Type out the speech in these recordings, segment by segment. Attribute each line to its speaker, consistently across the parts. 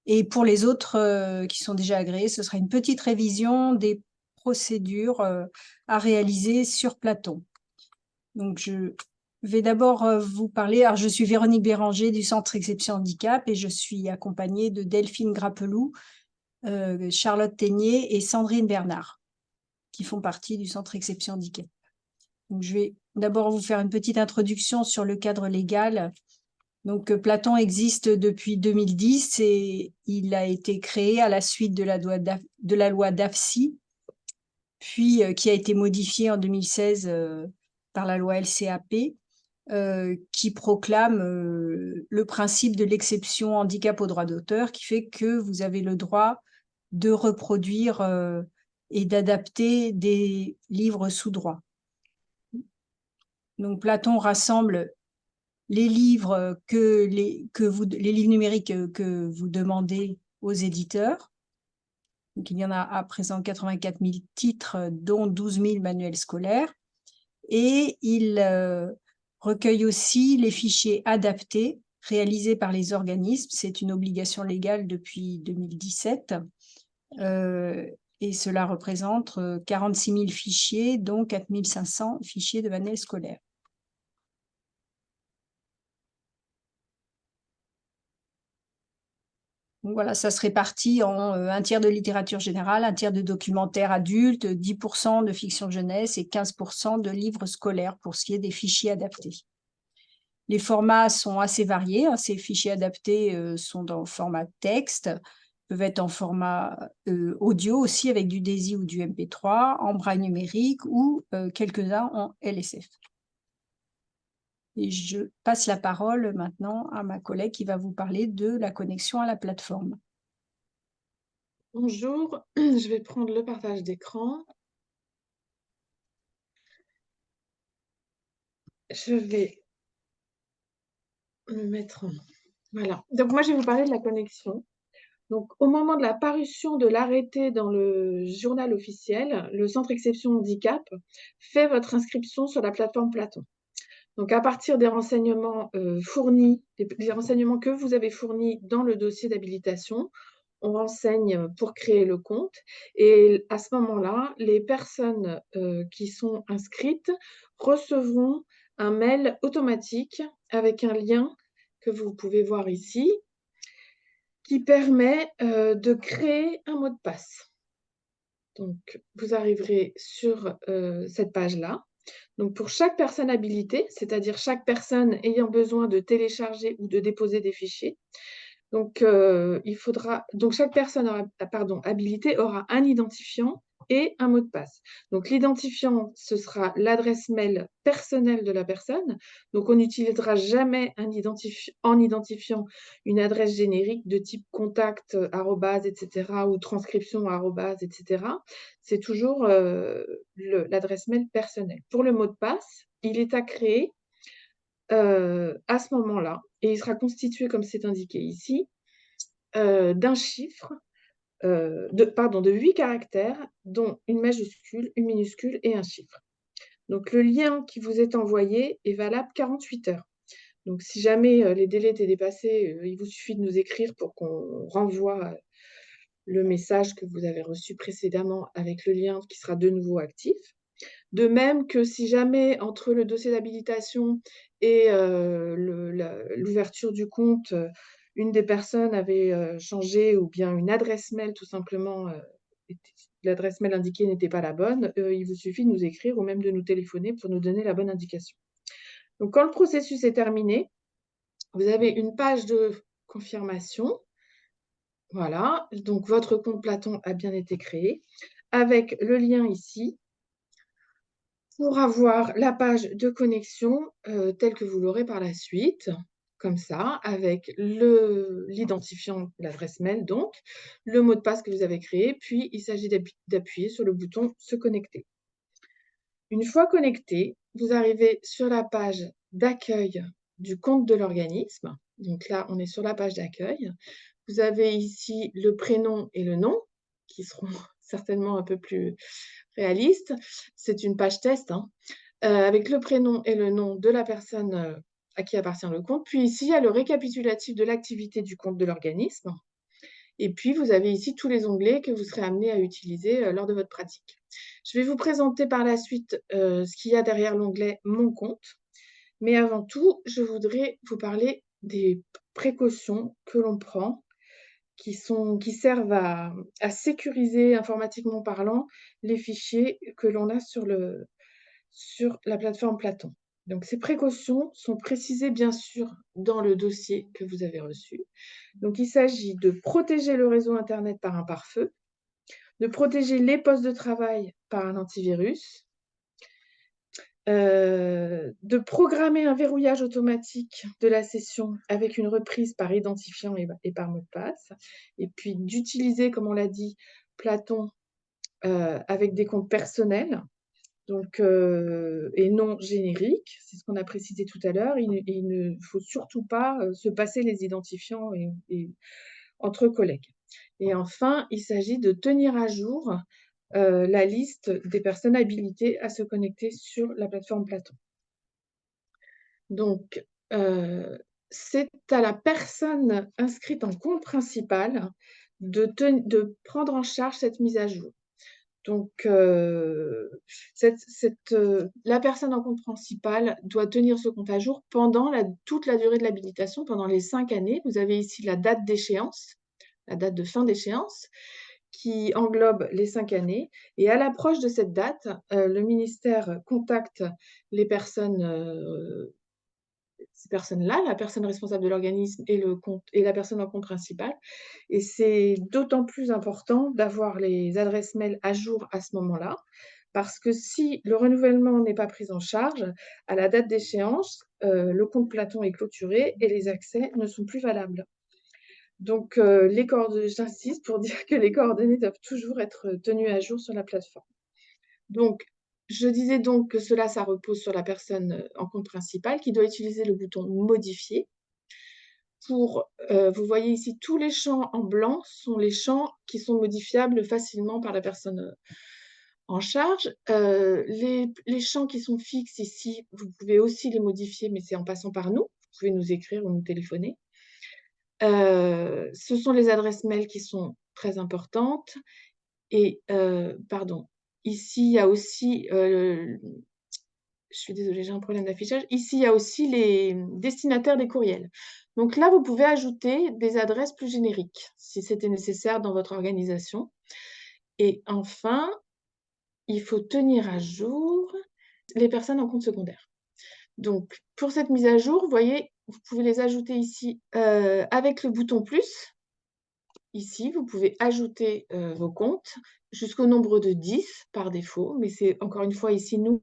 Speaker 1: Et pour les autres qui sont déjà agréés, ce sera une petite révision des procédures à réaliser sur Platon. Donc, je vais d'abord vous parler. Alors, je suis Véronique Béranger du Centre Exception Handicap et je suis accompagnée de Delphine Grappelou, Charlotte Teignier et Sandrine Bernard, qui font partie du Centre Exception Handicap. Donc, je vais d'abord vous faire une petite introduction sur le cadre légal. Donc, Platon existe depuis 2010 et il a été créé à la suite de la loi DAFSI, puis qui a été modifiée en 2016 par la loi LCAP, qui proclame le principe de l'exception handicap au droit d'auteur, qui fait que vous avez le droit de reproduire et d'adapter des livres sous droit. Donc, Platon rassemble les livres les livres numériques que vous demandez aux éditeurs. Donc, il y en a à présent 84 000 titres, dont 12 000 manuels scolaires. Et il recueille aussi les fichiers adaptés réalisés par les organismes. C'est une obligation légale depuis 2017. Et cela représente 46 000 fichiers, dont 4 500 fichiers de manuels scolaires. Donc voilà, ça se répartit en un tiers de littérature générale, un tiers de documentaire adulte, 10% de fiction jeunesse et 15% de livres scolaires pour ce qui est des fichiers adaptés. Les formats sont assez variés. Ces fichiers adaptés sont en format texte, peuvent être en format audio aussi avec du DAISY ou du MP3, en braille numérique ou quelques-uns en LSF. Et je passe la parole maintenant à ma collègue qui va vous parler de la connexion à la plateforme.
Speaker 2: Bonjour, je vais prendre le partage d'écran. Je vais me mettre en... Voilà. Donc, moi, je vais vous parler de la connexion. Donc, au moment de la parution de l'arrêté dans le journal officiel, le Centre Exception Handicap fait votre inscription sur la plateforme Platon. Donc, à partir des renseignements fournis, des renseignements que vous avez fournis dans le dossier d'habilitation, on renseigne pour créer le compte. Et à ce moment-là, les personnes qui sont inscrites recevront un mail automatique avec un lien que vous pouvez voir ici, qui permet de créer un mot de passe. Donc, vous arriverez sur cette page-là. Donc, pour chaque personne habilitée, c'est-à-dire chaque personne ayant besoin de télécharger ou de déposer des fichiers, donc, chaque personne habilitée aura un identifiant et un mot de passe. Donc, l'identifiant, ce sera l'adresse mail personnelle de la personne. Donc, on n'utilisera jamais en identifiant une adresse générique de type contact, etc. ou transcription, etc. C'est toujours l'adresse mail personnelle. Pour le mot de passe, il est à créer à ce moment-là, et il sera constitué, comme c'est indiqué ici, d'un chiffre, de 8 caractères, dont une majuscule, une minuscule et un chiffre. Donc, le lien qui vous est envoyé est valable 48 heures. Donc, si jamais les délais étaient dépassés, il vous suffit de nous écrire pour qu'on renvoie le message que vous avez reçu précédemment avec le lien qui sera de nouveau actif. De même que si jamais entre le dossier d'habilitation et l'ouverture du compte, une des personnes avait changé ou bien une adresse mail tout simplement, l'adresse mail indiquée n'était pas la bonne, il vous suffit de nous écrire ou même de nous téléphoner pour nous donner la bonne indication. Donc quand le processus est terminé, vous avez une page de confirmation. Voilà, donc votre compte Platon a bien été créé avec le lien ici pour avoir la page de connexion telle que vous l'aurez par la suite, comme ça, avec l'identifiant, l'adresse mail donc, le mot de passe que vous avez créé, puis il s'agit d'appuyer sur le bouton « Se connecter ». Une fois connecté, vous arrivez sur la page d'accueil du compte de l'organisme. Donc là, on est sur la page d'accueil. Vous avez ici le prénom et le nom, qui seront certainement un peu plus réalistes. C'est une page test, hein. Avec le prénom et le nom de la personne à qui appartient le compte. Puis ici, il y a le récapitulatif de l'activité du compte de l'organisme. Et puis, vous avez ici tous les onglets que vous serez amené à utiliser lors de votre pratique. Je vais vous présenter par la suite ce qu'il y a derrière l'onglet « Mon compte ». Mais avant tout, je voudrais vous parler des précautions que l'on prend qui servent à sécuriser informatiquement parlant les fichiers que l'on a sur la plateforme Platon. Donc, ces précautions sont précisées bien sûr dans le dossier que vous avez reçu. Donc, il s'agit de protéger le réseau Internet par un pare-feu, de protéger les postes de travail par un antivirus, de programmer un verrouillage automatique de la session avec une reprise par identifiant et par mot de passe, et puis d'utiliser, comme on l'a dit, Platon avec des comptes personnels, donc, et non génériques. C'est ce qu'on a précisé tout à l'heure. Il ne faut surtout pas se passer les identifiants entre collègues. Et enfin, il s'agit de tenir à jour la liste des personnes habilitées à se connecter sur la plateforme Platon. Donc, c'est à la personne inscrite en compte principal de prendre en charge cette mise à jour. Donc, la personne en compte principal doit tenir ce compte à jour pendant toute la durée de l'habilitation, pendant les 5 années. Vous avez ici la date d'échéance, la date de fin d'échéance, qui englobe les 5 années. Et à l'approche de cette date, le ministère contacte les personnes, ces personnes-là, la personne responsable de l'organisme et la personne en compte principal. Et c'est d'autant plus important d'avoir les adresses mail à jour à ce moment-là, parce que si le renouvellement n'est pas pris en charge, à la date d'échéance, le compte Platon est clôturé et les accès ne sont plus valables. Donc, j'insiste pour dire que les coordonnées doivent toujours être tenues à jour sur la plateforme. Donc, je disais donc que ça repose sur la personne en compte principal qui doit utiliser le bouton « Modifier ». Vous voyez ici, tous les champs en blanc sont les champs qui sont modifiables facilement par la personne en charge. Les champs qui sont fixes ici, vous pouvez aussi les modifier, mais c'est en passant par nous. Vous pouvez nous écrire ou nous téléphoner. Ce sont les adresses mail qui sont très importantes. Et, pardon, ici, il y a aussi, je suis désolée, j'ai un problème d'affichage. Ici, il y a aussi les destinataires des courriels. Donc là, vous pouvez ajouter des adresses plus génériques, si c'était nécessaire dans votre organisation. Et enfin, il faut tenir à jour les personnes en compte secondaire. Donc, pour cette mise à jour, vous voyez, vous pouvez les ajouter ici avec le bouton « plus ». Ici, vous pouvez ajouter vos comptes jusqu'au nombre de 10 par défaut, mais c'est encore une fois ici, nous,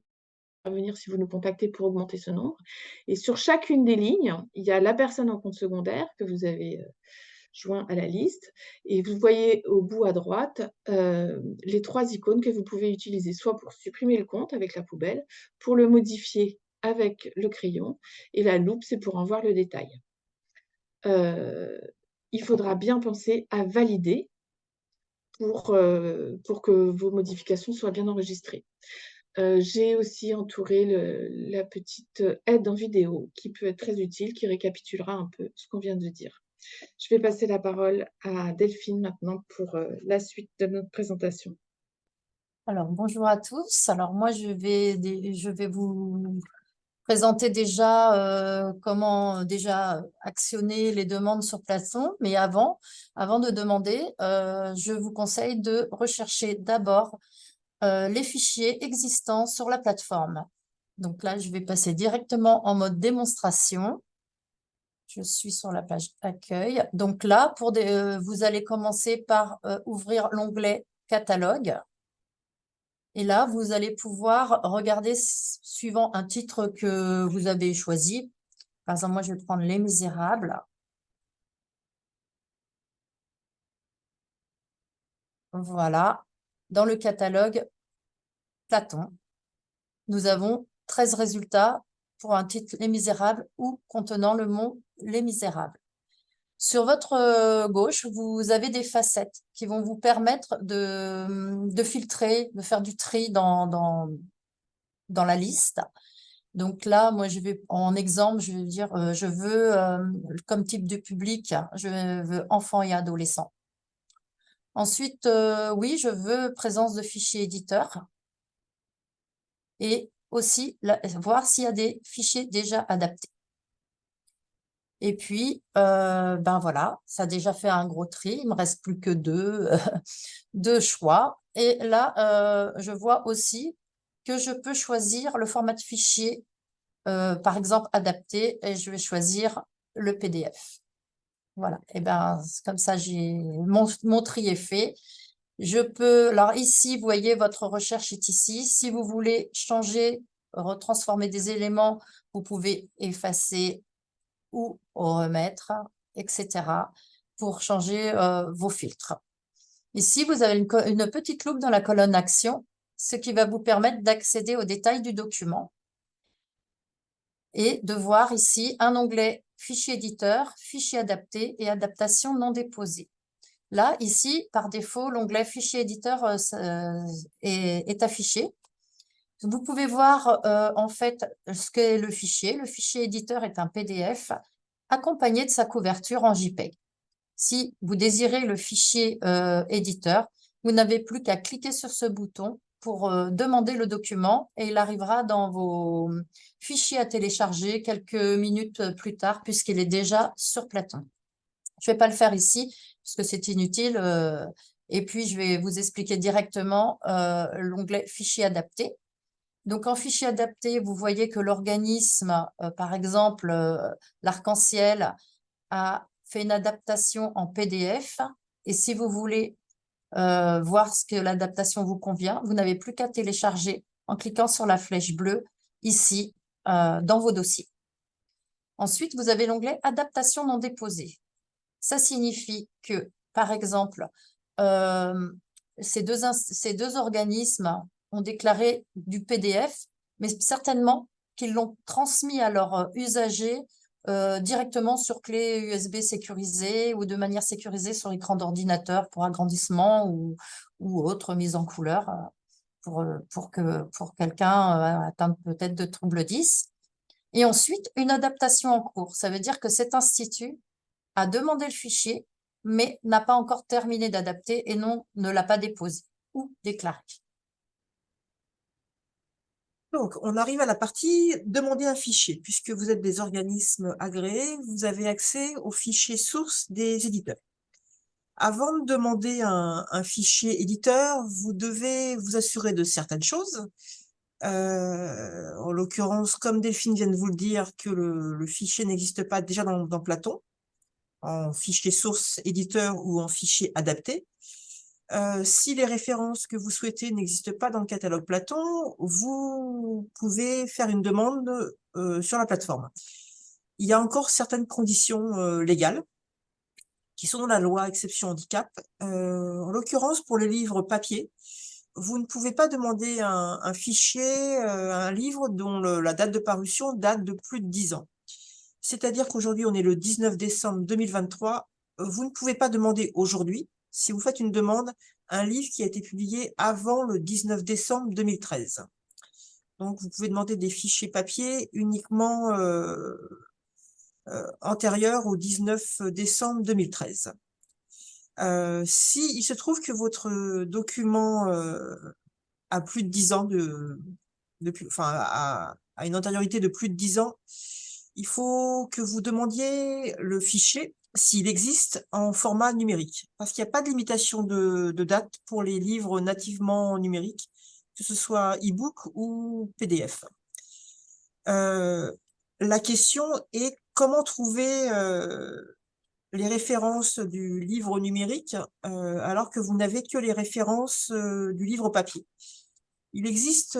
Speaker 2: à venir si vous nous contactez pour augmenter ce nombre. Et sur chacune des lignes, il y a la personne en compte secondaire que vous avez joint à la liste. Et vous voyez au bout à droite les 3 icônes que vous pouvez utiliser, soit pour supprimer le compte avec la poubelle, pour le modifier avec le crayon, et la loupe, c'est pour en voir le détail. Il faudra bien penser à valider pour que vos modifications soient bien enregistrées. J'ai aussi entouré la petite aide en vidéo qui peut être très utile, qui récapitulera un peu ce qu'on vient de dire. Je vais passer la parole à Delphine maintenant pour la suite de notre présentation.
Speaker 3: Alors, bonjour à tous. Alors, moi, je vais vous présenter déjà comment déjà actionner les demandes sur Platon. Mais avant de demander, je vous conseille de rechercher d'abord les fichiers existants sur la plateforme. Donc là, je vais passer directement en mode démonstration. Je suis sur la page accueil. Donc là, vous allez commencer par ouvrir l'onglet catalogue. Et là, vous allez pouvoir regarder suivant un titre que vous avez choisi. Par exemple, moi, je vais prendre Les Misérables. Voilà. Dans le catalogue Platon, nous avons 13 résultats pour un titre Les Misérables ou contenant le mot Les Misérables. Sur votre gauche, vous avez des facettes qui vont vous permettre de filtrer, de faire du tri dans la liste. Donc là, moi, en exemple, je vais dire, je veux, comme type de public, je veux enfants et adolescents. Ensuite, oui, je veux présence de fichiers éditeurs et aussi voir s'il y a des fichiers déjà adaptés. Et puis, ben voilà, ça a déjà fait un gros tri. Il me reste plus que deux choix. Et là, je vois aussi que je peux choisir le format de fichier, par exemple, adapté, et je vais choisir le PDF. Voilà, et ben comme ça, mon tri est fait. Je peux, alors ici, vous voyez, votre recherche est ici. Si vous voulez changer, retransformer des éléments, vous pouvez effacer ou remettre, etc. pour changer vos filtres. Ici, vous avez une petite loupe dans la colonne Action, ce qui va vous permettre d'accéder aux détails du document et de voir ici un onglet Fichier éditeur, Fichier adapté et Adaptation non déposée. Là, ici, par défaut, l'onglet Fichier éditeur est affiché. Vous pouvez voir en fait ce qu'est le fichier. Le fichier éditeur est un PDF accompagné de sa couverture en JPEG. Si vous désirez le fichier éditeur, vous n'avez plus qu'à cliquer sur ce bouton pour demander le document et il arrivera dans vos fichiers à télécharger quelques minutes plus tard puisqu'il est déjà sur Platon. Je ne vais pas le faire ici parce que c'est inutile et puis je vais vous expliquer directement l'onglet Fichier adapté. Donc, en fichier adapté, vous voyez que l'organisme, par exemple, l'Arc-en-Ciel, a fait une adaptation en PDF. Et si vous voulez voir ce que l'adaptation vous convient, vous n'avez plus qu'à télécharger en cliquant sur la flèche bleue ici dans vos dossiers. Ensuite, vous avez l'onglet Adaptation non déposée. Ça signifie que, par exemple, ces deux organismes ont déclaré du PDF, mais certainement qu'ils l'ont transmis à leurs usagers directement sur clé USB sécurisée ou de manière sécurisée sur écran d'ordinateur pour agrandissement ou autre mise en couleur pour quelqu'un atteint peut-être de trouble 10. Et ensuite, une adaptation en cours. Ça veut dire que cet institut a demandé le fichier, mais n'a pas encore terminé d'adapter et ne l'a pas déposé ou déclaré.
Speaker 4: Donc, on arrive à la partie demander un fichier. Puisque vous êtes des organismes agréés, vous avez accès aux fichiers sources des éditeurs. Avant de demander un fichier éditeur, vous devez vous assurer de certaines choses. En l'occurrence, comme Delphine vient de vous le dire, que le fichier n'existe pas déjà dans Platon, en fichier source éditeur ou en fichier adapté. Si les références que vous souhaitez n'existent pas dans le catalogue Platon, vous pouvez faire une demande sur la plateforme. Il y a encore certaines conditions légales qui sont dans la loi exception handicap. En l'occurrence, pour les livres papier, vous ne pouvez pas demander un fichier, un livre dont la date de parution date de plus de 10 ans. C'est-à-dire qu'aujourd'hui, on est le 19 décembre 2023. Vous ne pouvez pas demander aujourd'hui, si vous faites une demande, un livre qui a été publié avant le 19 décembre 2013. Donc, vous pouvez demander des fichiers papier uniquement antérieurs au 19 décembre 2013. Si il se trouve que votre document a plus de 10 ans a une antériorité de plus de 10 ans, il faut que vous demandiez le fichier, s'il existe, en format numérique. Parce qu'il n'y a pas de limitation de date pour les livres nativement numériques, que ce soit e-book ou PDF. La question est comment trouver les références du livre numérique alors que vous n'avez que les références du livre papier. Il existe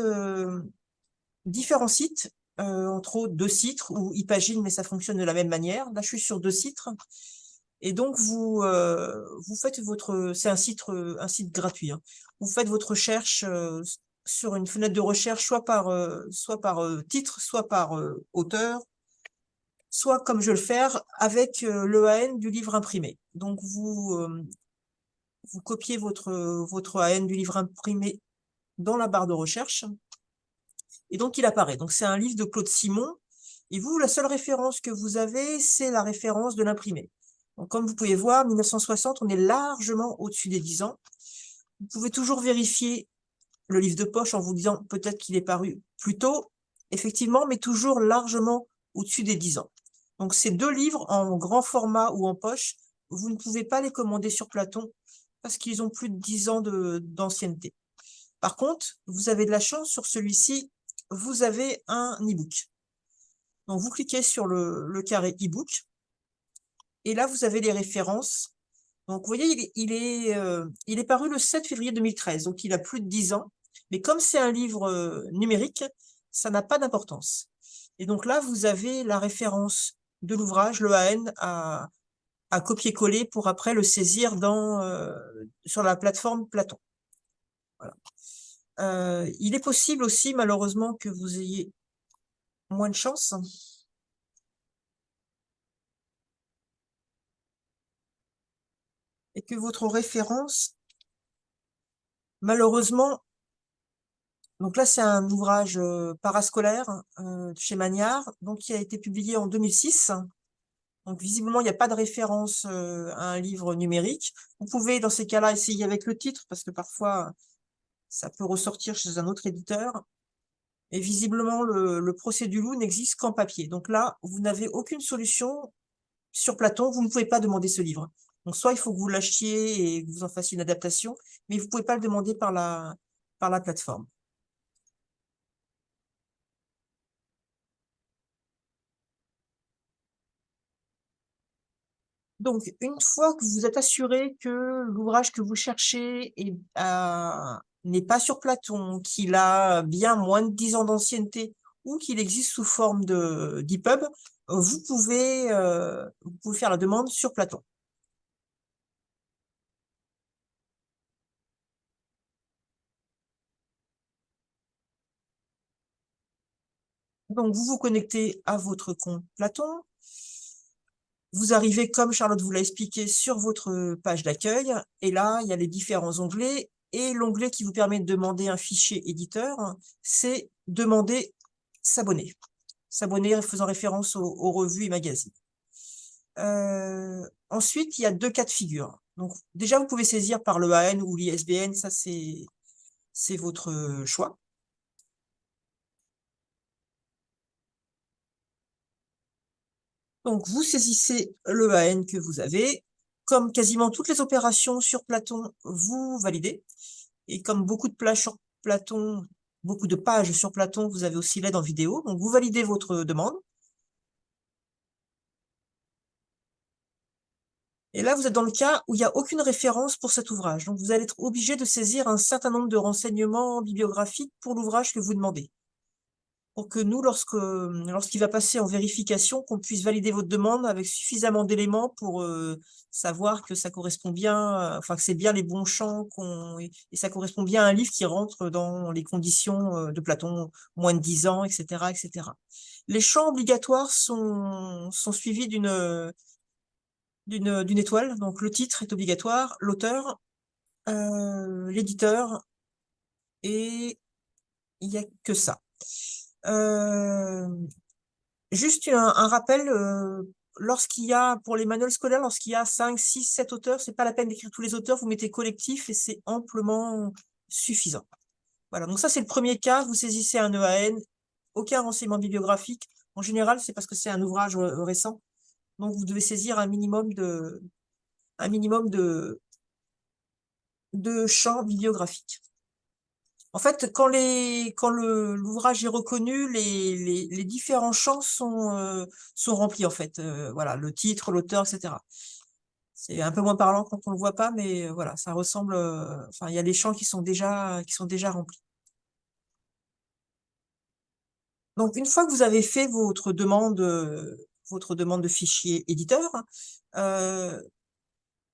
Speaker 4: différents sites, entre autres 2Citres ou ePagine, mais ça fonctionne de la même manière. Là, je suis sur 2Citres. Et donc, vous faites c'est un site gratuit. Hein. Vous faites votre recherche sur une fenêtre de recherche, soit par titre, soit par auteur, soit, comme je vais le faire, avec l'EAN du livre imprimé. Donc, vous copiez votre AN du livre imprimé dans la barre de recherche. Et donc, il apparaît. Donc, c'est un livre de Claude Simon. Et vous, la seule référence que vous avez, c'est la référence de l'imprimé. Donc, comme vous pouvez voir, 1960, on est largement au-dessus des 10 ans. Vous pouvez toujours vérifier le livre de poche en vous disant peut-être qu'il est paru plus tôt, effectivement, mais toujours largement au-dessus des 10 ans. Donc, ces deux livres en grand format ou en poche, vous ne pouvez pas les commander sur Platon parce qu'ils ont plus de 10 ans d'ancienneté. Par contre, vous avez de la chance sur celui-ci, vous avez un e-book. Donc, vous cliquez sur le carré e-book et là, vous avez les références. Donc, vous voyez, il est paru le 7 février 2013, donc il a plus de 10 ans. Mais comme c'est un livre numérique, ça n'a pas d'importance. Et donc là, vous avez la référence de l'ouvrage, le AN, à copier-coller pour après le saisir sur la plateforme Platon. Voilà. Il est possible aussi, malheureusement, que vous ayez moins de chance. Et que votre référence, malheureusement, donc là, c'est un ouvrage parascolaire chez Magnard, donc qui a été publié en 2006. Donc visiblement, il n'y a pas de référence à un livre numérique. Vous pouvez, dans ces cas-là, essayer avec le titre, parce que parfois, ça peut ressortir chez un autre éditeur. Et visiblement, le procès du loup n'existe qu'en papier. Donc là, vous n'avez aucune solution sur Platon, vous ne pouvez pas demander ce livre. Donc soit il faut que vous l'achetiez et que vous en fassiez une adaptation, mais vous ne pouvez pas le demander par la plateforme. Donc, une fois que vous êtes assuré que l'ouvrage que vous cherchez n'est pas sur Platon, qu'il a bien moins de 10 ans d'ancienneté ou qu'il existe sous forme d'EPUB, vous pouvez faire la demande sur Platon. Donc, vous vous connectez à votre compte Platon. Vous arrivez, comme Charlotte vous l'a expliqué, sur votre page d'accueil. Et là, il y a les différents onglets. Et l'onglet qui vous permet de demander un fichier éditeur, c'est « Demander s'abonner ». S'abonner faisant référence aux revues et magazines. Ensuite, il y a deux cas de figure. Donc, déjà, vous pouvez saisir par le AN ou l'ISBN, ça c'est votre choix. Donc, vous saisissez le AN que vous avez. Comme quasiment toutes les opérations sur Platon, vous validez. Et comme beaucoup de pages sur Platon, vous avez aussi l'aide en vidéo. Donc, vous validez votre demande. Et là, vous êtes dans le cas où il n'y a aucune référence pour cet ouvrage. Donc, vous allez être obligé de saisir un certain nombre de renseignements bibliographiques pour l'ouvrage que vous demandez. Pour que nous, lorsqu'il va passer en vérification, qu'on puisse valider votre demande avec suffisamment d'éléments pour savoir que ça correspond bien, enfin que c'est bien les bons champs et ça correspond bien à un livre qui rentre dans les conditions de Platon, moins de 10 ans, etc., etc. Les champs obligatoires sont suivis d'une étoile. Donc le titre est obligatoire, l'auteur, l'éditeur, et il n'y a que ça. Juste un rappel, lorsqu'il y a, pour les manuels scolaires, lorsqu'il y a 5, 6, 7 auteurs, c'est pas la peine d'écrire tous les auteurs, vous mettez collectif et c'est amplement suffisant. Voilà, donc ça c'est le premier cas, vous saisissez un EAN, aucun renseignement bibliographique. En général, c'est parce que c'est un ouvrage récent, donc vous devez saisir un minimum de champs bibliographiques. En fait, quand l'ouvrage est reconnu, les différents champs sont remplis, en fait. Voilà, le titre, l'auteur, etc. C'est un peu moins parlant quand on ne le voit pas, mais voilà, ça ressemble. Enfin, il y a les champs qui sont déjà remplis. Donc, une fois que vous avez fait votre demande de fichier éditeur,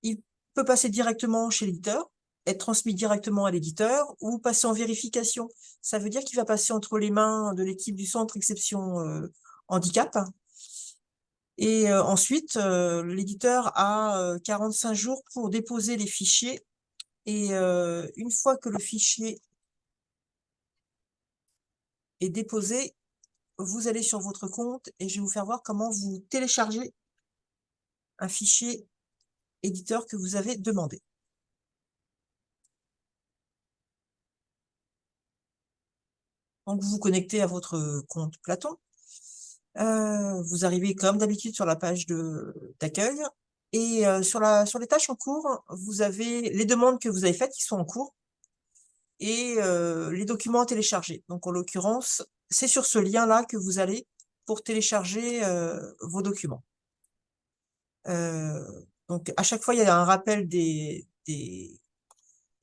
Speaker 4: il peut passer directement chez l'éditeur, être transmis directement à l'éditeur ou passer en vérification. Ça veut dire qu'il va passer entre les mains de l'équipe du centre exception handicap. Et ensuite, l'éditeur a 45 jours pour déposer les fichiers. Et une fois que le fichier est déposé, vous allez sur votre compte et je vais vous faire voir comment vous téléchargez un fichier éditeur que vous avez demandé. Donc, vous vous connectez à votre compte Platon. Vous arrivez comme d'habitude sur la page d'accueil. Et sur les tâches en cours, vous avez les demandes que vous avez faites qui sont en cours et les documents à télécharger. Donc, en l'occurrence, c'est sur ce lien-là que vous allez pour télécharger vos documents. Donc, à chaque fois, il y a un rappel des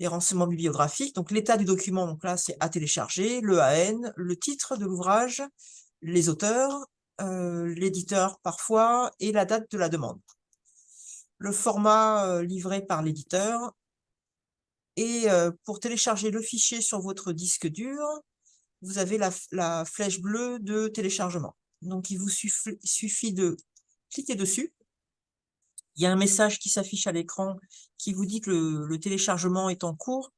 Speaker 4: renseignements bibliographiques. Donc, l'état du document, donc là, c'est à télécharger, le AN, le titre de l'ouvrage, les auteurs, l'éditeur parfois, et la date de la demande. Le format livré par l'éditeur. Et pour télécharger le fichier sur votre disque dur, vous avez la flèche bleue de téléchargement. Donc, il vous suffit de cliquer dessus. Il y a un message qui s'affiche à l'écran qui vous dit que le téléchargement est en cours.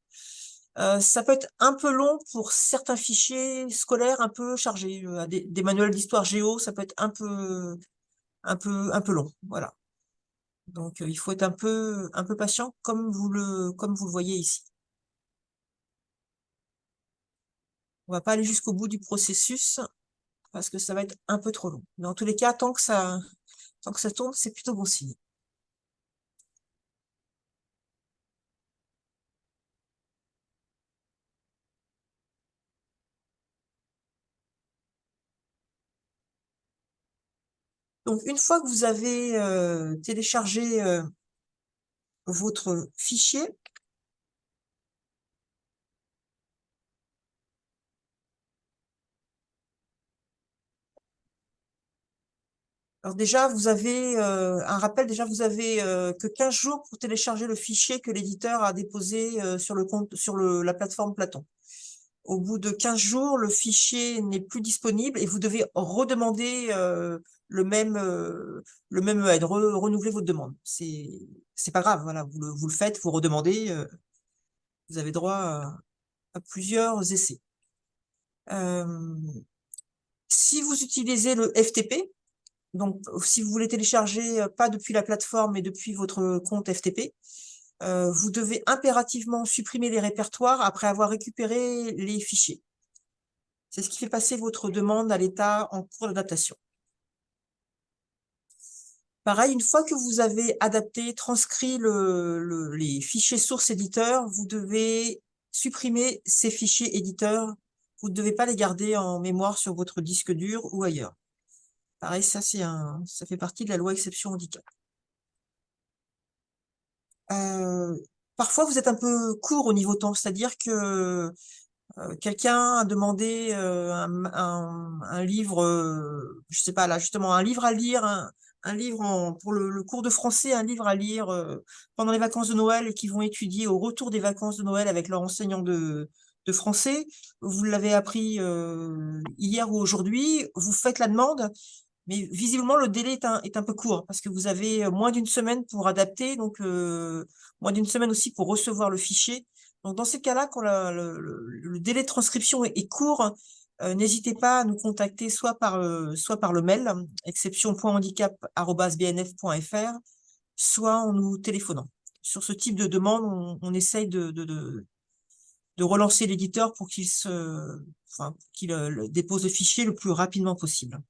Speaker 4: Ça peut être un peu long pour certains fichiers scolaires un peu chargés. Des manuels d'histoire géo, ça peut être un peu long. Voilà. Donc, il faut être un peu patient comme vous le voyez ici. On va pas aller jusqu'au bout du processus parce que ça va être un peu trop long. Mais en tous les cas, tant que ça tourne, c'est plutôt bon signe. Donc, une fois que vous avez téléchargé votre fichier, alors déjà, vous avez un rappel, déjà vous avez que 15 jours pour télécharger le fichier que l'éditeur a déposé sur la plateforme Platon. Au bout de 15 jours, le fichier n'est plus disponible et vous devez redemander le même EAD, renouveler votre demande. C'est pas grave, voilà, vous le faites, vous redemandez, vous avez droit à plusieurs essais. Si vous utilisez le FTP, donc si vous voulez télécharger pas depuis la plateforme mais depuis votre compte FTP, vous devez impérativement supprimer les répertoires après avoir récupéré les fichiers. C'est ce qui fait passer votre demande à l'état en cours d'adaptation. Pareil, une fois que vous avez adapté, transcrit les fichiers sources éditeurs, vous devez supprimer ces fichiers éditeurs. Vous ne devez pas les garder en mémoire sur votre disque dur ou ailleurs. Pareil, ça fait partie de la loi exception handicap. Parfois, vous êtes un peu court au niveau temps, c'est-à-dire que quelqu'un a demandé un livre, je sais pas là, justement, un livre à lire, un livre pour le cours de français, un livre à lire pendant les vacances de Noël et qui vont étudier au retour des vacances de Noël avec leur enseignant de français. Vous l'avez appris hier ou aujourd'hui, vous faites la demande. Mais visiblement, le délai est un peu court parce que vous avez moins d'une semaine pour adapter, donc moins d'une semaine aussi pour recevoir le fichier. Donc, dans ces cas-là, quand le délai de transcription est court, n'hésitez pas à nous contacter soit par le mail, exception.handicap@bnf.fr, soit en nous téléphonant. Sur ce type de demande, on essaye de relancer l'éditeur pour qu'il dépose le fichier le plus rapidement possible.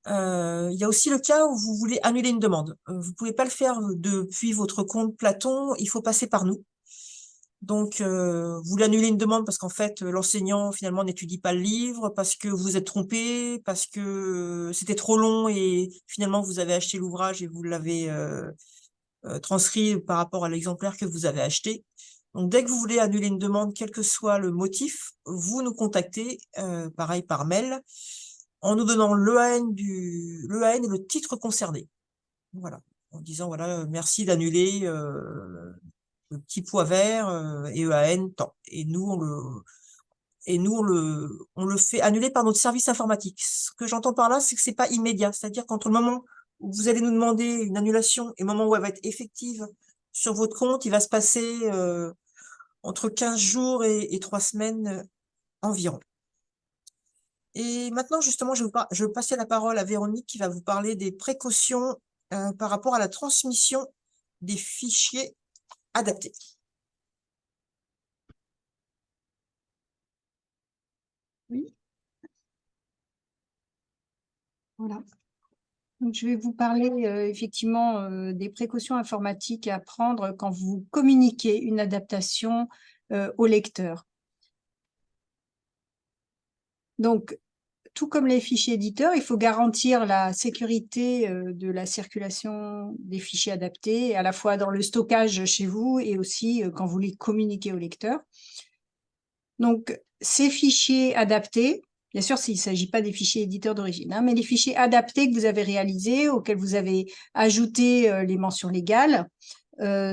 Speaker 4: Il y a aussi le cas où vous voulez annuler une demande. Vous pouvez pas le faire depuis votre compte Platon, il faut passer par nous. Donc, vous voulez annuler une demande parce qu'en fait, l'enseignant finalement n'étudie pas le livre, parce que vous êtes trompé, parce que c'était trop long et finalement vous avez acheté l'ouvrage et vous l'avez transcrit par rapport à l'exemplaire que vous avez acheté. Donc, dès que vous voulez annuler une demande, quel que soit le motif, vous nous contactez, pareil par mail, en nous donnant l'EAN et le titre concerné. Voilà. En disant, voilà, merci d'annuler le petit pois vert et EAN tant. Et nous, on le fait annuler par notre service informatique. Ce que j'entends par là, c'est que c'est pas immédiat. C'est-à-dire qu'entre le moment où vous allez nous demander une annulation et le moment où elle va être effective sur votre compte, il va se passer entre 15 jours et 3 semaines environ. Et maintenant, justement, je vais passer la parole à Véronique qui va vous parler des précautions par rapport à la transmission des fichiers adaptés.
Speaker 1: Oui. Voilà. Donc, je vais vous parler effectivement des précautions informatiques à prendre quand vous communiquez une adaptation au lecteur. Donc, tout comme les fichiers éditeurs, il faut garantir la sécurité de la circulation des fichiers adaptés, à la fois dans le stockage chez vous et aussi quand vous les communiquez au lecteur. Donc, ces fichiers adaptés, bien sûr, s'il ne s'agit pas des fichiers éditeurs d'origine, hein, mais les fichiers adaptés que vous avez réalisés, auxquels vous avez ajouté les mentions légales,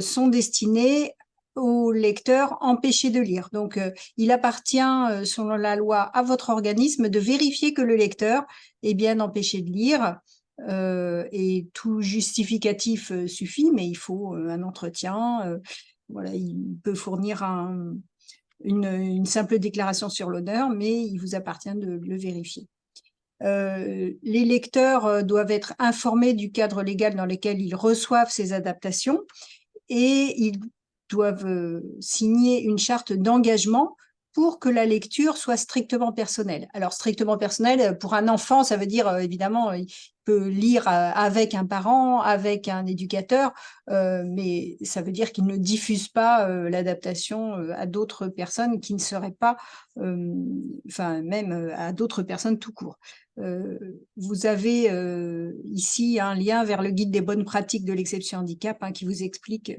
Speaker 1: sont destinés aux lecteurs empêchés de lire. Donc, il appartient, selon la loi, à votre organisme de vérifier que le lecteur est bien empêché de lire. Et tout justificatif suffit, mais il faut un entretien. Voilà, il peut fournir une simple déclaration sur l'honneur, mais il vous appartient de le vérifier. Les lecteurs doivent être informés du cadre légal dans lequel ils reçoivent ces adaptations et ils doivent signer une charte d'engagement pour que la lecture soit strictement personnelle. Alors, strictement personnelle, pour un enfant, ça veut dire, évidemment, il peut lire avec un parent, avec un éducateur, mais ça veut dire qu'il ne diffuse pas l'adaptation à d'autres personnes qui ne seraient pas, enfin, même à d'autres personnes tout court. Vous avez ici un lien vers le guide des bonnes pratiques de l'exception handicap hein, qui vous explique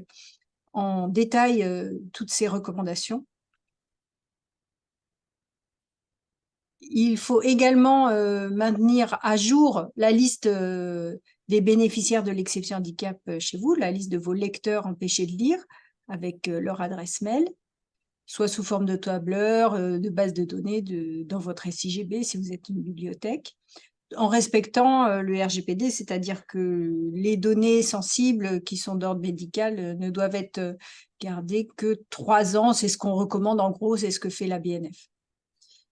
Speaker 1: en détail toutes ces recommandations. Il faut également maintenir à jour la liste des bénéficiaires de l'exception handicap chez vous, la liste de vos lecteurs empêchés de lire avec leur adresse mail, soit sous forme de tableur, de base de données dans votre SIGB si vous êtes une bibliothèque, en respectant le RGPD, c'est-à-dire que les données sensibles qui sont d'ordre médical ne doivent être gardées que 3 ans. C'est ce qu'on recommande en gros, c'est ce que fait la BNF.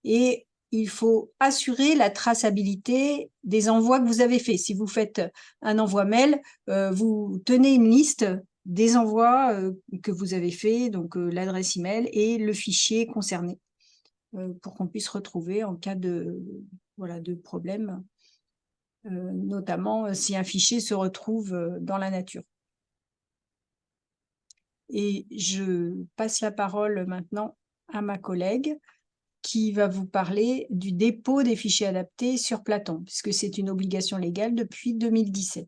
Speaker 1: Et il faut assurer la traçabilité des envois que vous avez faits. Si vous faites un envoi mail, vous tenez une liste des envois que vous avez faits, donc l'adresse email et le fichier concerné, pour qu'on puisse retrouver en cas de problème, notamment si un fichier se retrouve dans la nature. Et je passe la parole maintenant à ma collègue qui va vous parler du dépôt des fichiers adaptés sur Platon, puisque c'est une obligation légale depuis 2017.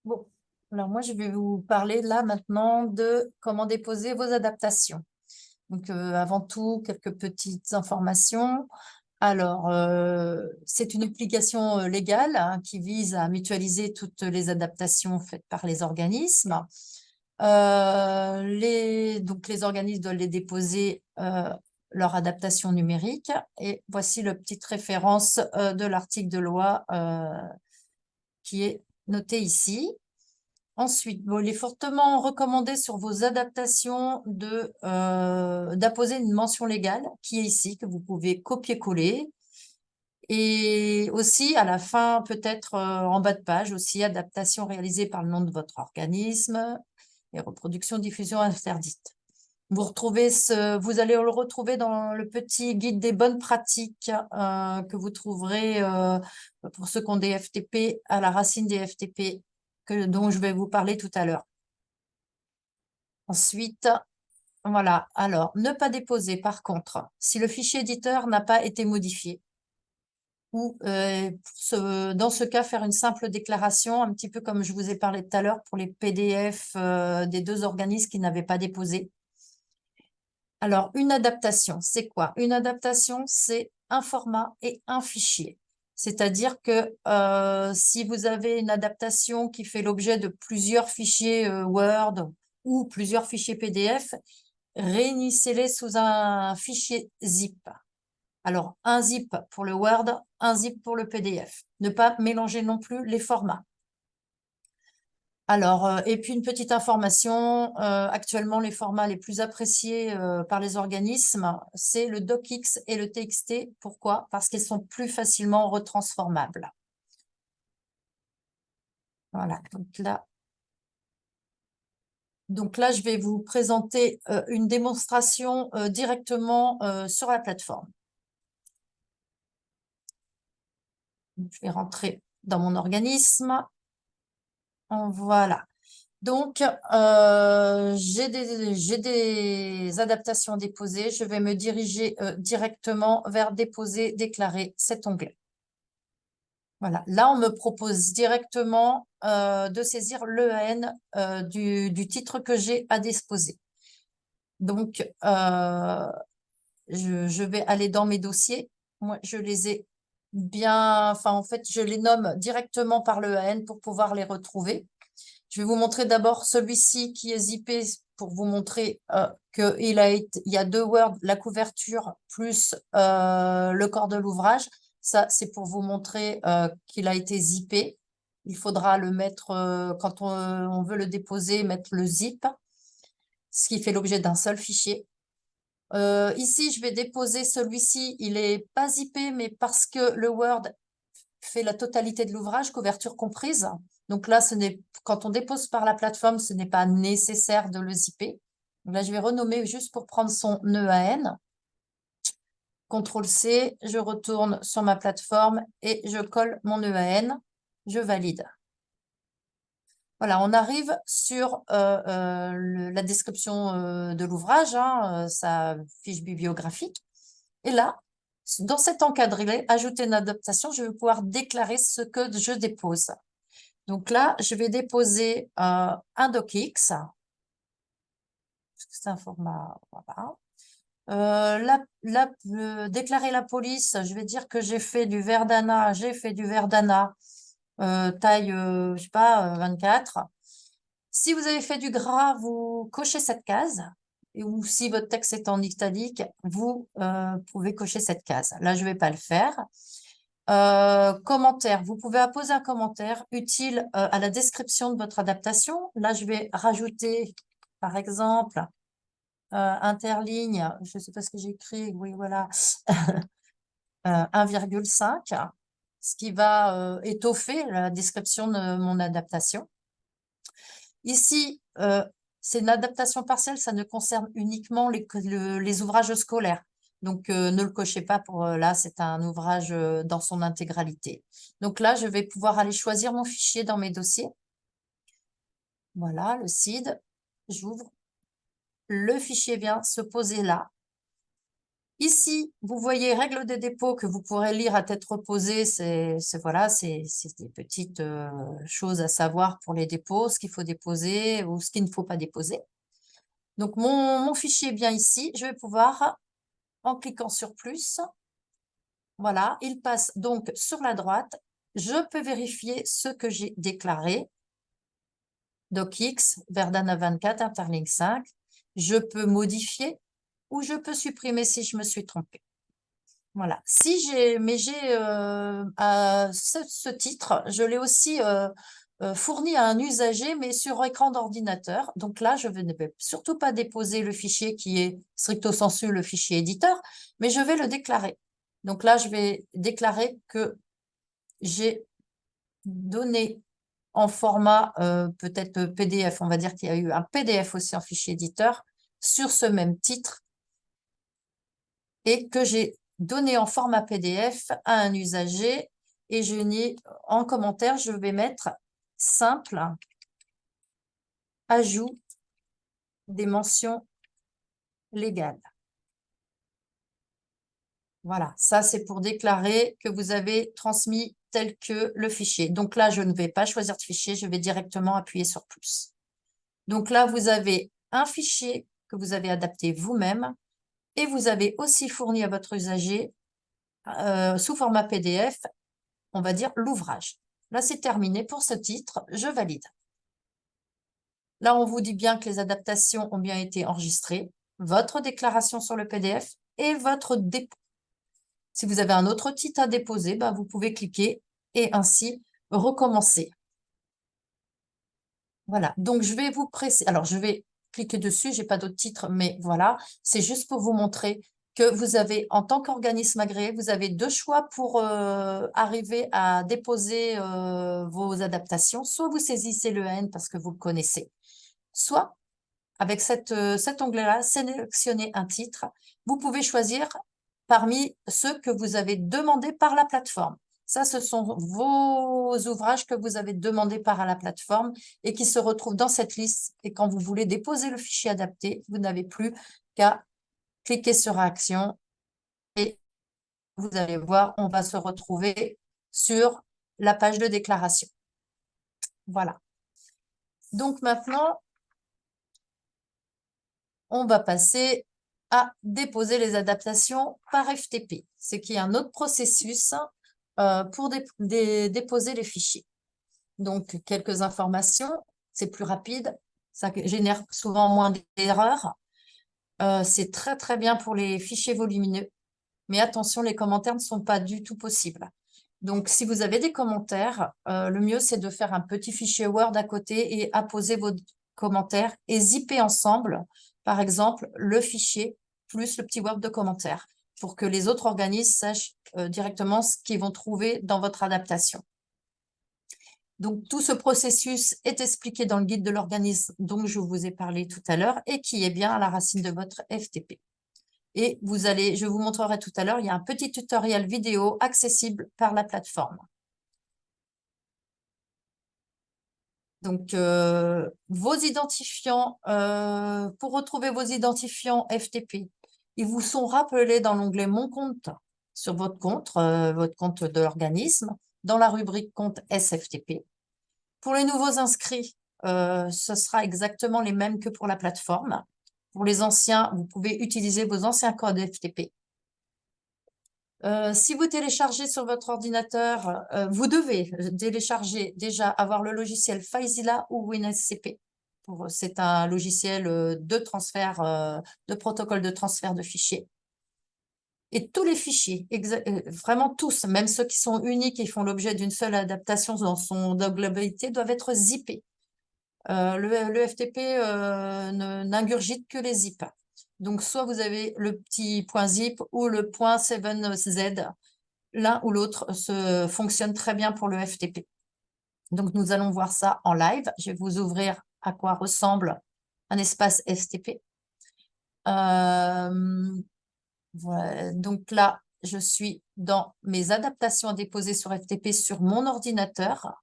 Speaker 3: Bon, alors moi, je vais vous parler là maintenant de comment déposer vos adaptations. Donc, avant tout, quelques petites informations. Alors, c'est une application légale hein, qui vise à mutualiser toutes les adaptations faites par les organismes. Donc, les organismes doivent les déposer leur adaptation numérique. Et voici la petite référence de l'article de loi qui est noté ici. Ensuite, il est fortement recommandé sur vos adaptations d'apposer une mention légale qui est ici, que vous pouvez copier-coller. Et aussi, à la fin, peut-être en bas de page, aussi, adaptation réalisée par le nom de votre organisme et reproduction, diffusion interdite. Vous allez le retrouver dans le petit guide des bonnes pratiques que vous trouverez pour ceux qui ont des FTP à la racine des FTP dont je vais vous parler tout à l'heure. Ensuite, voilà. Alors, ne pas déposer, par contre, si le fichier éditeur n'a pas été modifié. Ou dans ce cas, faire une simple déclaration, un petit peu comme je vous ai parlé tout à l'heure pour les PDF des 2 organismes qui n'avaient pas déposé. Alors, une adaptation, c'est quoi? Une adaptation, c'est un format et un fichier. C'est-à-dire que si vous avez une adaptation qui fait l'objet de plusieurs fichiers Word ou plusieurs fichiers PDF, réunissez-les sous un fichier zip. Alors, un zip pour le Word, un zip pour le PDF. Ne pas mélanger non plus les formats. Alors, et puis une petite information, actuellement, les formats les plus appréciés par les organismes, c'est le DocX et le TXT. Pourquoi? Parce qu'ils sont plus facilement retransformables. Voilà, donc là, je vais vous présenter une démonstration directement sur la plateforme. Je vais rentrer dans mon organisme. Voilà. Donc, j'ai des adaptations déposées. Je vais me diriger directement vers déposer, déclarer cet onglet. Voilà. Là, on me propose directement de saisir l'EAN du titre que j'ai à déposer. Donc, je vais aller dans mes dossiers. Moi, je les ai bien, enfin, en fait, je les nomme directement par l'EAN pour pouvoir les retrouver. Je vais vous montrer d'abord celui-ci qui est zippé pour vous montrer qu'il y a deux Word, la couverture plus le corps de l'ouvrage. Ça, c'est pour vous montrer qu'il a été zippé. Il faudra le mettre, quand on veut le déposer, mettre le zip, ce qui fait l'objet d'un seul fichier. Ici, je vais déposer celui-ci. Il n'est pas zippé, mais parce que le Word fait la totalité de l'ouvrage, couverture comprise. Donc là, quand on dépose par la plateforme, ce n'est pas nécessaire de le zipper. Donc là, je vais renommer juste pour prendre son EAN. CTRL-C, je retourne sur ma plateforme et je colle mon EAN. Je valide. Voilà, on arrive sur la description de l'ouvrage, sa fiche bibliographique. Et là, dans cet encadré, ajouter une adaptation, je vais pouvoir déclarer ce que je dépose. Donc là, je vais déposer un docx. C'est un format, voilà. Déclarer la police, je vais dire que j'ai fait du Verdana, taille, je sais pas, 24. Si vous avez fait du gras, vous cochez cette case. Ou si votre texte est en italique, vous pouvez cocher cette case. Là, je ne vais pas le faire. Commentaire, vous pouvez apposer un commentaire utile à la description de votre adaptation. Là, je vais rajouter, par exemple, interligne, je ne sais pas ce que j'ai écrit, oui, voilà, 1,5, ce qui va étoffer la description de mon adaptation. Ici, c'est une adaptation partielle, ça ne concerne uniquement les ouvrages scolaires. Donc, ne le cochez pas pour là, c'est un ouvrage dans son intégralité. Donc là, je vais pouvoir aller choisir mon fichier dans mes dossiers. Voilà, le CID. J'ouvre. Le fichier vient se poser là. Ici, vous voyez règles de dépôt que vous pourrez lire à tête reposée. Voilà, c'est des petites choses à savoir pour les dépôts, ce qu'il faut déposer ou ce qu'il ne faut pas déposer. Donc, mon fichier est bien ici. Je vais pouvoir, en cliquant sur plus, voilà, il passe donc sur la droite. Je peux vérifier ce que j'ai déclaré. DocX, Verdana 24, Interlink 5. Je peux modifier ou je peux supprimer si je me suis trompée. Voilà. Mais j'ai à ce titre, je l'ai aussi fourni à un usager, mais sur écran d'ordinateur. Donc là, je ne vais surtout pas déposer le fichier qui est stricto sensu le fichier éditeur, mais je vais le déclarer. Donc là, je vais déclarer que j'ai donné en format peut-être PDF. On va dire qu'il y a eu un PDF aussi en fichier éditeur sur ce même titre et que j'ai donné en format PDF à un usager et je n'ai en commentaire, je vais mettre simple ajout des mentions légales. Voilà, ça c'est pour déclarer que vous avez transmis tel que le fichier. Donc là, je ne vais pas choisir de fichier, je vais directement appuyer sur plus. Donc là, vous avez un fichier que vous avez adapté vous-même et vous avez aussi fourni à votre usager sous format PDF, on va dire l'ouvrage. Là, c'est terminé pour ce titre, je valide. Là, on vous dit bien que les adaptations ont bien été enregistrées, votre déclaration sur le PDF et votre dépôt. Si vous avez un autre titre à déposer, ben, vous pouvez cliquer et ainsi recommencer. Voilà, donc je vais vous presser. Alors, je vais cliquer dessus, je n'ai pas d'autre titre, mais voilà, c'est juste pour vous montrer que vous avez, en tant qu'organisme agréé, vous avez deux choix pour arriver à déposer vos adaptations. Soit vous saisissez le N parce que vous le connaissez, soit avec cet onglet-là, sélectionnez un titre. Vous pouvez choisir parmi ceux que vous avez demandés par la plateforme. Ça, ce sont vos ouvrages que vous avez demandés par la plateforme et qui se retrouvent dans cette liste. Et quand vous voulez déposer le fichier adapté, vous n'avez plus qu'à cliquer sur Action et vous allez voir, on va se retrouver sur la page de déclaration. Voilà. Donc maintenant, on va passer à déposer les adaptations par FTP, ce qui est un autre processus pour déposer les fichiers. Donc, quelques informations, c'est plus rapide, ça génère souvent moins d'erreurs. C'est très, très bien pour les fichiers volumineux, mais attention, les commentaires ne sont pas du tout possibles. Donc, si vous avez des commentaires, le mieux, c'est de faire un petit fichier Word à côté et apposer vos commentaires et zipper ensemble, par exemple, le fichier plus le petit Word de commentaires pour que les autres organismes sachent directement ce qu'ils vont trouver dans votre adaptation. Donc, tout ce processus est expliqué dans le guide de l'organisme dont je vous ai parlé tout à l'heure et qui est bien à la racine de votre FTP. Et je vous montrerai tout à l'heure, il y a un petit tutoriel vidéo accessible par la plateforme. Donc, vos identifiants, pour retrouver vos identifiants FTP, ils vous sont rappelés dans l'onglet « Mon compte » sur votre compte de l'organisme, dans la rubrique « Compte SFTP ». Pour les nouveaux inscrits, ce sera exactement les mêmes que pour la plateforme. Pour les anciens, vous pouvez utiliser vos anciens codes FTP. Si vous téléchargez sur votre ordinateur, vous devez télécharger déjà, avoir le logiciel FileZilla ou WinSCP. C'est un logiciel de transfert, de protocole de transfert de fichiers. Et tous les fichiers, vraiment tous, même ceux qui sont uniques et font l'objet d'une seule adaptation dans son globalité, doivent être zippés. Le FTP n'ingurgite que les zips. Donc, soit vous avez le petit .zip ou le .7z. L'un ou l'autre fonctionne très bien pour le FTP. Donc, nous allons voir ça en live. Je vais vous ouvrir à quoi ressemble un espace FTP. Voilà. Donc là, je suis dans mes adaptations à déposer sur FTP sur mon ordinateur.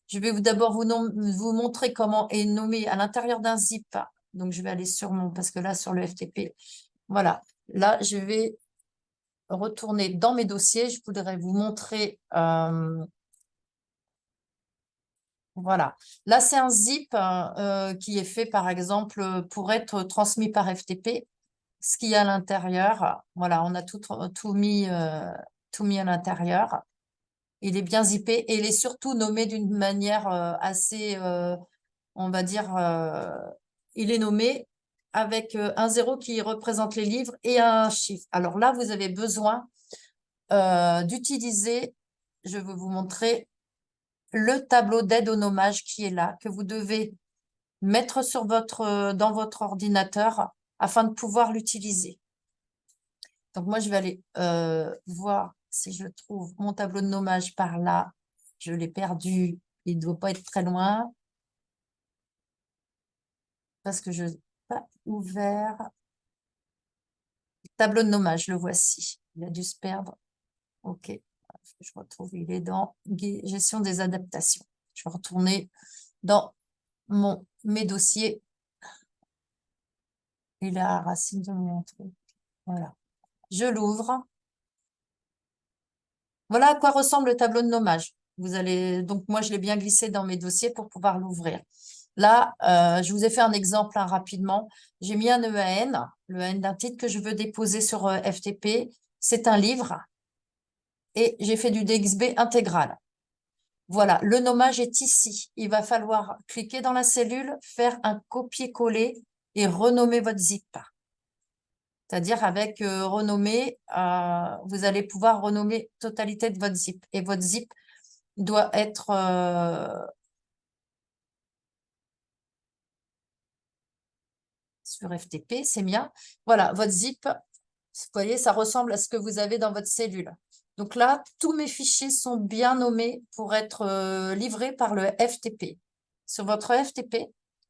Speaker 3: Je vais d'abord vous montrer comment est nommé à l'intérieur d'un zip. Donc, je vais aller sur parce que là, sur le FTP, voilà. Là, je vais retourner dans mes dossiers. Je voudrais vous montrer. Voilà. Là, c'est un zip qui est fait, par exemple, pour être transmis par FTP. Ce qu'il y a à l'intérieur, voilà, on a tout mis à l'intérieur. Il est bien zippé et il est surtout nommé d'une manière assez, on va dire, il est nommé avec un 0 qui représente les livres et un chiffre. Alors là, vous avez besoin d'utiliser, je vais vous montrer, le tableau d'aide au nommage qui est là, que vous devez mettre dans votre ordinateur afin de pouvoir l'utiliser. Donc, moi, je vais aller voir si je trouve mon tableau de nommage par là. Je l'ai perdu. Il ne doit pas être très loin. Parce que je n'ai pas ouvert. Tableau de nommage, le voici. Il a dû se perdre. OK. Je retrouve, il est dans gestion des adaptations. Je vais retourner dans mes dossiers. Il est à la racine de mon truc. Voilà. Je l'ouvre. Voilà à quoi ressemble le tableau de nommage. Donc, moi, je l'ai bien glissé dans mes dossiers pour pouvoir l'ouvrir. Là, je vous ai fait un exemple rapidement. J'ai mis un EAN, le EAN d'un titre que je veux déposer sur FTP. C'est un livre et j'ai fait du DXB intégral. Voilà, le nommage est ici. Il va falloir cliquer dans la cellule, faire un copier-coller et renommer votre zip. C'est-à-dire avec renommer, vous allez pouvoir renommer totalité de votre zip. Et votre zip doit être sur FTP, c'est bien. Voilà, votre zip, vous voyez, ça ressemble à ce que vous avez dans votre cellule. Donc là, tous mes fichiers sont bien nommés pour être livrés par le FTP. Sur votre FTP,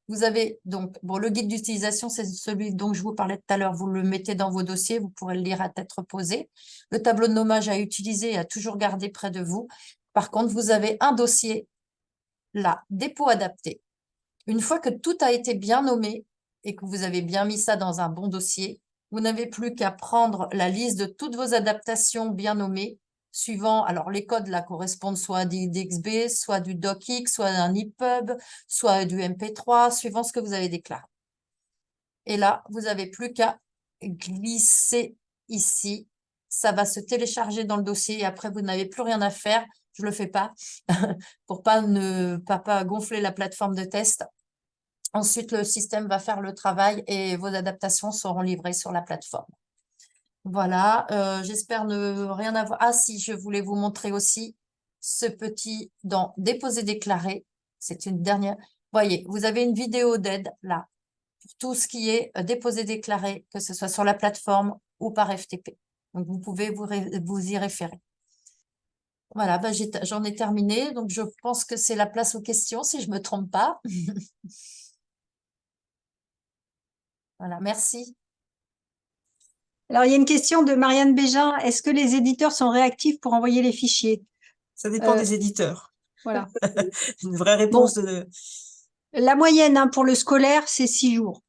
Speaker 3: vous avez donc, bon, le guide d'utilisation, c'est celui dont je vous parlais tout à l'heure. Vous le mettez dans vos dossiers, vous pourrez le lire à tête reposée. Le tableau de nommage à utiliser et à toujours garder près de vous. Par contre, vous avez un dossier là, dépôt adapté. Une fois que tout a été bien nommé et que vous avez bien mis ça dans un bon dossier, vous n'avez plus qu'à prendre la liste de toutes vos adaptations bien nommées, suivant, alors les codes là correspondent soit à du DXB, soit du DocX, soit d'un EPUB, soit du MP3, suivant ce que vous avez déclaré. Et là, vous n'avez plus qu'à glisser ici. Ça va se télécharger dans le dossier et après, vous n'avez plus rien à faire. Je ne le fais pas pour pas gonfler la plateforme de test. Ensuite, le système va faire le travail et vos adaptations seront livrées sur la plateforme. Voilà, j'espère ne rien avoir. Ah si, je voulais vous montrer aussi ce petit dans déposer déclaré. C'est une dernière. Voyez, vous avez une vidéo d'aide là pour tout ce qui est déposé déclaré, que ce soit sur la plateforme ou par FTP. Donc, vous pouvez vous y référer. Voilà, ben, j'en ai terminé. Donc, je pense que c'est la place aux questions, si je ne me trompe pas. Voilà, merci.
Speaker 1: Alors, il y a une question de Marianne Bégin. Est-ce que les éditeurs sont réactifs pour envoyer les fichiers?
Speaker 4: Ça dépend des éditeurs.
Speaker 1: Voilà.
Speaker 4: Une vraie réponse de...
Speaker 1: La moyenne pour le scolaire, c'est 6 jours.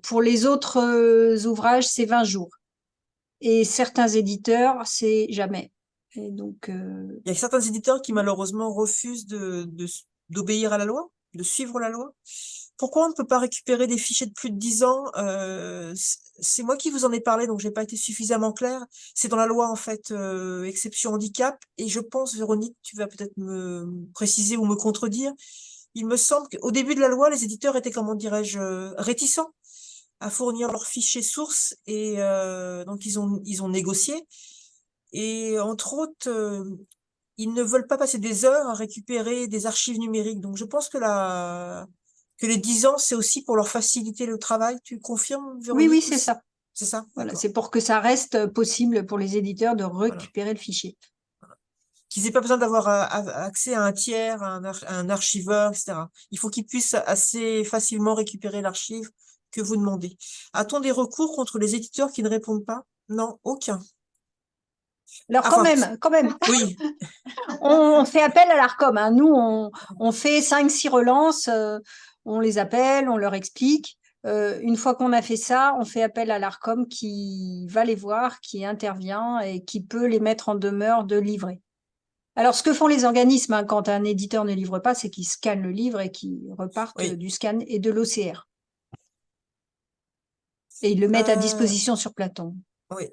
Speaker 1: Pour les autres ouvrages, c'est 20 jours. Et certains éditeurs, c'est jamais. Et donc,
Speaker 4: Il y a certains éditeurs qui malheureusement refusent d'obéir à la loi, de suivre la loi. Pourquoi on ne peut pas récupérer des fichiers de plus de 10 ans? C'est moi qui vous en ai parlé, donc j'ai pas été suffisamment claire. C'est dans la loi, en fait, exception handicap. Et je pense, Véronique, tu vas peut-être me préciser ou me contredire. Il me semble qu'au début de la loi, les éditeurs étaient, comment dirais-je, réticents à fournir leurs fichiers sources. Et donc, ils ont négocié. Et entre autres, ils ne veulent pas passer des heures à récupérer des archives numériques. Donc, je pense que les 10 ans, c'est aussi pour leur faciliter le travail. Tu confirmes, Véronique?
Speaker 1: oui, c'est ça.
Speaker 4: C'est ça?
Speaker 1: Voilà,
Speaker 4: D'accord.
Speaker 1: c'est pour que ça reste possible pour les éditeurs de
Speaker 4: Voilà.
Speaker 1: récupérer le fichier.
Speaker 4: Qu'ils n'aient pas besoin d'avoir accès à un tiers, à un archiveur, etc. Il faut qu'ils puissent assez facilement récupérer l'archive que vous demandez. A-t-on des recours contre les éditeurs qui ne répondent pas? Non, aucun.
Speaker 1: Alors
Speaker 4: Enfin,
Speaker 1: quand même,
Speaker 4: oui,
Speaker 1: on fait appel à l'ARCOM. Hein. Nous, on fait 5-6 relances, on les appelle, on leur explique. Une fois qu'on a fait ça, on fait appel à l'ARCOM qui va les voir, qui intervient et qui peut les mettre en demeure de livrer. Alors, ce que font les organismes quand un éditeur ne livre pas, c'est qu'ils scannent le livre et qu'ils repartent
Speaker 4: oui.
Speaker 1: du scan et de l'OCR. Et ils le mettent à disposition sur Platon.
Speaker 4: Oui.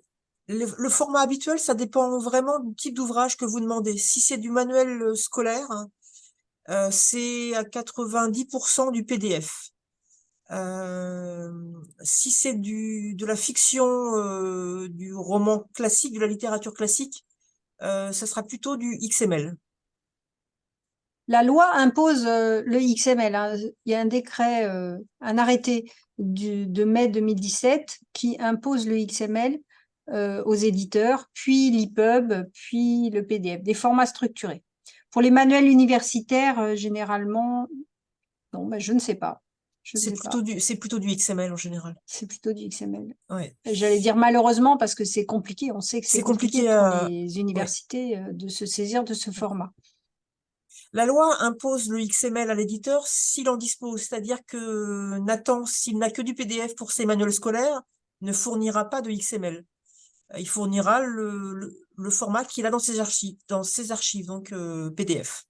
Speaker 4: Le format habituel, ça dépend vraiment du type d'ouvrage que vous demandez. Si c'est du manuel scolaire, c'est à 90% du PDF. Si c'est de la fiction, du roman classique, de la littérature classique, ça sera plutôt du XML.
Speaker 1: La loi impose le XML. Hein. Il y a un décret, un arrêté de mai 2017 qui impose le XML aux éditeurs, puis l'EPUB, puis le PDF, des formats structurés. Pour les manuels universitaires, généralement, non, ben, je ne sais pas.
Speaker 4: C'est plutôt du XML en général.
Speaker 1: C'est plutôt du XML.
Speaker 4: Ouais.
Speaker 1: J'allais dire malheureusement parce que c'est compliqué. On sait que c'est compliqué pour
Speaker 4: à...
Speaker 1: les universités de se saisir de ce format.
Speaker 4: La loi impose le XML à l'éditeur s'il en dispose, c'est-à-dire que Nathan, s'il n'a que du PDF pour ses manuels scolaires, ne fournira pas de XML. Il fournira le format qu'il a dans ses archives, donc PDF.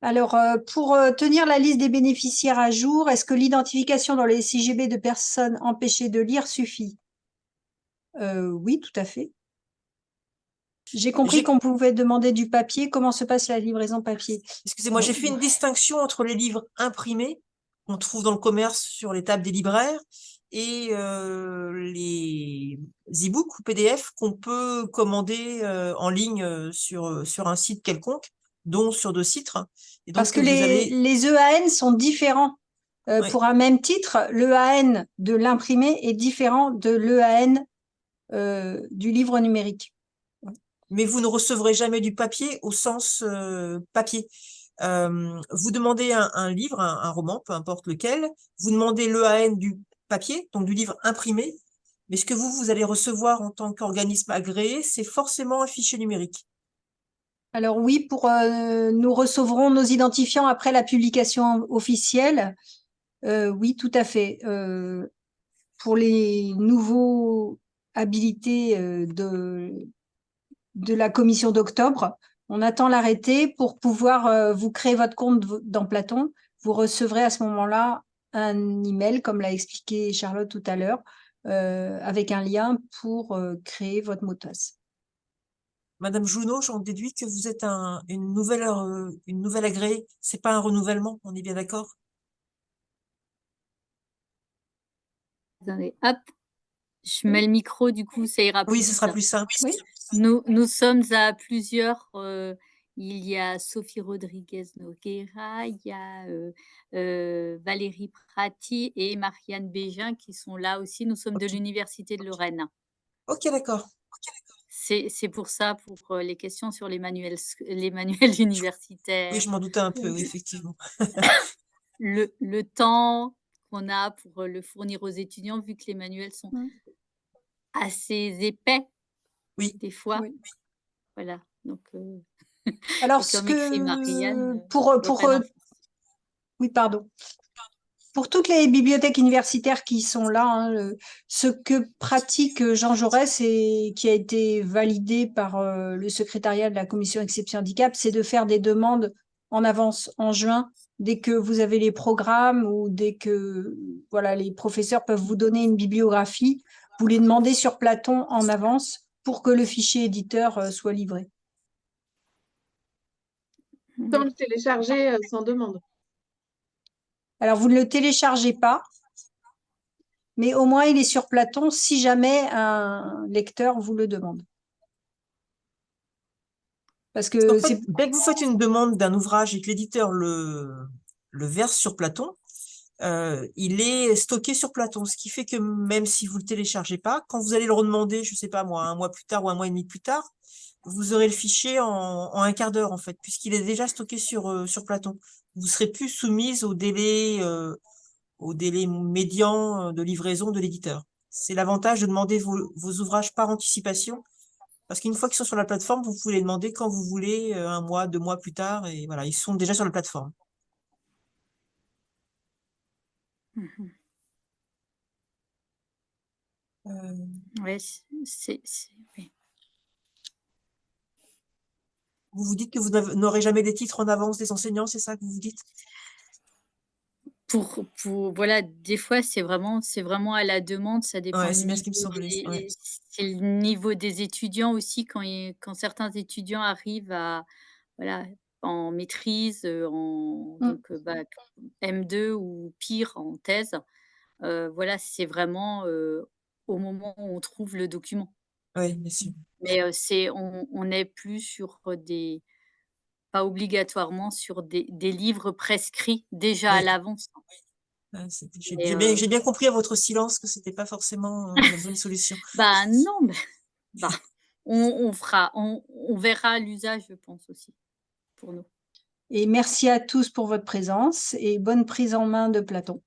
Speaker 1: Alors, pour tenir la liste des bénéficiaires à jour, est-ce que l'identification dans les CGB de personnes empêchées de lire suffit? Oui, tout à fait. J'ai compris qu'on pouvait demander du papier. Comment se passe la livraison papier?
Speaker 4: Excusez-moi, j'ai fait une distinction entre les livres imprimés qu'on trouve dans le commerce sur les tables des libraires et les e-books ou PDF qu'on peut commander en ligne sur un site quelconque, dont sur 2 sites. Et
Speaker 1: Parce
Speaker 4: donc,
Speaker 1: que
Speaker 4: vous allez...
Speaker 1: les EAN sont différents.
Speaker 4: Oui.
Speaker 1: Pour un même titre, l'EAN de l'imprimé est différent de l'EAN du livre numérique.
Speaker 4: Mais vous ne recevrez jamais du papier au sens papier. Vous demandez un livre, un roman, peu importe lequel, vous demandez l'EAN du papier, donc du livre imprimé, mais ce que vous allez recevoir en tant qu'organisme agréé, c'est forcément un fichier numérique.
Speaker 1: Alors oui, nous recevrons nos identifiants après la publication officielle. Oui, tout à fait. Pour les nouveaux habilités de la commission d'octobre, on attend l'arrêté pour pouvoir vous créer votre compte dans Platon. Vous recevrez à ce moment-là un email, comme l'a expliqué Charlotte tout à l'heure, avec un lien pour créer votre mot de passe.
Speaker 4: Madame Jounot, j'en déduis que vous êtes une nouvelle agréée. C'est pas un renouvellement, on est bien d'accord?
Speaker 5: Attendez, hop, je mets le micro, du coup, ça ira plus
Speaker 4: Oui, ce sera
Speaker 5: vite.
Speaker 4: plus simple.
Speaker 1: Oui.
Speaker 5: Nous sommes à plusieurs. Il y a Sophie Rodriguez Noguera, il y a Valérie Prati et Marianne Bégin qui sont là aussi. Nous sommes de
Speaker 4: Ok.
Speaker 5: l'Université de Lorraine.
Speaker 4: Ok, d'accord.
Speaker 5: C'est pour ça, pour les questions sur les manuels universitaires.
Speaker 4: Oui, je m'en doutais un peu, oui, effectivement.
Speaker 5: Le temps qu'on a pour le fournir aux étudiants, vu que les manuels sont assez épais,
Speaker 4: Oui.
Speaker 5: des fois.
Speaker 1: Oui.
Speaker 5: Voilà, donc
Speaker 1: Alors,
Speaker 5: et comme écrit Marianne,
Speaker 1: oui, pardon. Pour toutes les bibliothèques universitaires qui sont là, hein, ce que pratique Jean Jaurès et qui a été validé par le secrétariat de la commission exception handicap, c'est de faire des demandes en avance en juin, dès que vous avez les programmes ou dès que voilà, les professeurs peuvent vous donner une bibliographie, vous les demandez sur Platon en avance pour que le fichier éditeur soit livré.
Speaker 2: Sans le télécharger sans demande.
Speaker 1: Alors, vous ne le téléchargez pas, mais au moins il est sur Platon si jamais un lecteur vous le demande. Parce que
Speaker 4: En fait, dès que vous faites une demande d'un ouvrage et que l'éditeur le verse sur Platon, il est stocké sur Platon, ce qui fait que même si vous le téléchargez pas, quand vous allez le redemander, je sais pas moi, un mois plus tard ou un mois et demi plus tard, vous aurez le fichier en un quart d'heure en fait, puisqu'il est déjà stocké sur Platon. Vous serez plus soumise au délai médian de livraison de l'éditeur. C'est l'avantage de demander vos ouvrages par anticipation, parce qu'une fois qu'ils sont sur la plateforme, vous pouvez les demander quand vous voulez, un mois, 2 mois plus tard, et voilà, ils sont déjà sur la plateforme.
Speaker 5: ouais, oui.
Speaker 4: Vous vous dites que vous n'aurez jamais des titres en avance des enseignants, c'est ça que vous vous dites?
Speaker 5: Voilà, des fois, c'est vraiment à la demande, ça dépend
Speaker 4: Ouais,
Speaker 5: le
Speaker 4: c'est bien ce qui me
Speaker 5: niveau
Speaker 4: semblait. Ouais.
Speaker 5: c'est le niveau des étudiants aussi quand certains étudiants arrivent voilà, en maîtrise, donc M2 ou pire en thèse, voilà, c'est vraiment, au moment où on trouve le document.
Speaker 4: Ouais, bien sûr.
Speaker 5: Mais, on n'est plus sur pas obligatoirement sur des livres prescrits déjà à
Speaker 4: Oui.
Speaker 5: l'avance.
Speaker 4: Ouais, j'ai
Speaker 5: Mais,
Speaker 4: j'ai bien compris à votre silence que c'était pas forcément la bonne solution.
Speaker 5: bah, non, mais bah, on verra l'usage, je pense aussi, pour nous.
Speaker 1: Et merci à tous pour votre présence et bonne prise en main de Platon.